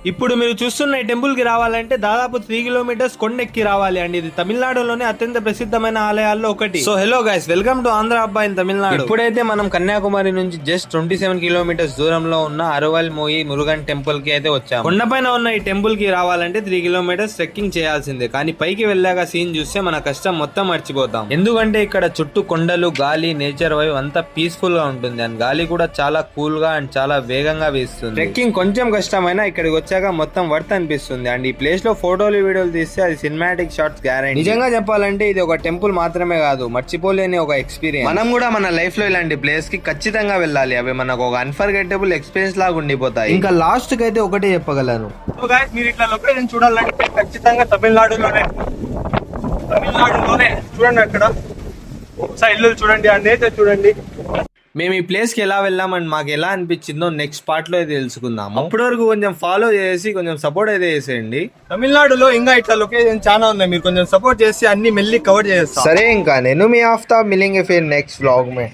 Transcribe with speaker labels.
Speaker 1: ఇప్పుడు మీరు చూస్తున్న ఈ టెంపుల్ కి రావాలంటే దాదాపు 3 కిలోమీటర్స్ కొండెక్కి రావాలి అండి. ఇది తమిళనాడులోనే అత్యంత ప్రసిద్ధమైన ఆలయాల్లో ఒకటి. So hello guys, welcome to Andhra అబ్బా ఇన్ తమిళనాడు. ఇప్పుడైతే మనం కన్యాకుమారి నుంచి జస్ట్ 27 కిలోమీటర్స్ దూరంలో ఉన్న అరవల్ మోయి మురుగన్ టెంపుల్ కి అయితే వచ్చాము. కొండపైన ఉన్న ఈ టెంపుల్ కి రావాలంటే 3 కిలోమీటర్స్ ట్రెక్కింగ్ చేయాల్సిందే. కానీ పైకి వెళ్ళాక సీన్ చూస్తే మన కష్టం మొత్తం మర్చిపోతాం. ఎందుకంటే ఇక్కడ చుట్టూ కొండలు, గాలి, నేచర్ వైవ్ అంతా పీస్ఫుల్ గా ఉంటుంది. అండ్ గాలి కూడా చాలా కూల్ గా అండ్ చాలా వేగంగా వీస్తుంది. ట్రెక్కింగ్ కొంచెం కష్టమైనా ఇక్కడికి వచ్చాక మొత్తం వర్త్ అనిపిస్తుంది. అండ్ ఈ ప్లేస్ లో ఫోటోలు, వీడియోలు తీస్తే అది సినిమాటిక్ షాట్స్ గ్యారెంటీ. నిజంగా చెప్పాలంటే ఇది ఒక టెంపుల్ మాత్రమే కాదు, మర్చిపోలేని ఒక ఎక్స్పీరియన్స్. మనం కూడా మన లైఫ్ లో ఇలాంటి ప్లేస్ కి ఖచ్చితంగా వెళ్ళాలి. అవి మనకు ఒక అన్ఫర్గెటబుల్ ఎక్స్పీరియన్స్ లాగా ఉండిపోతాయి. ఇంకా లాస్ట్ కి అయితే ఒకటే చెప్పగలను,
Speaker 2: మీరు ఇట్లా లొకేషన్ చూడాలంటే ఖచ్చితంగా తమిళనాడులోనే చూడండి. అక్కడ ఇల్లు చూడండి, ఆ నేచర్ చూడండి.
Speaker 1: మేము ఈ ప్లేస్ కి ఎలా వెళ్ళామని మాకు ఎలా అనిపించిందో నెక్స్ట్ పార్ట్ లో అయితే తెలుసుకుందాం. అప్పటి వరకు కొంచెం ఫాలో చేసి కొంచెం సపోర్ట్ అయితే చేసేయండి.
Speaker 2: తమిళనాడులో ఇంకా ఇట్లా లొకేషన్ చాలా ఉన్నాయి, మీరు కొంచెం సపోర్ట్ చేసి అన్ని మెల్లి కవర్ చేస్తాం.
Speaker 1: సరే, ఇంకా నేను మీ ఆఫ్తాబ్ మిలింగే ఫిర్ నెక్స్ట్ వ్లాగ్ మే.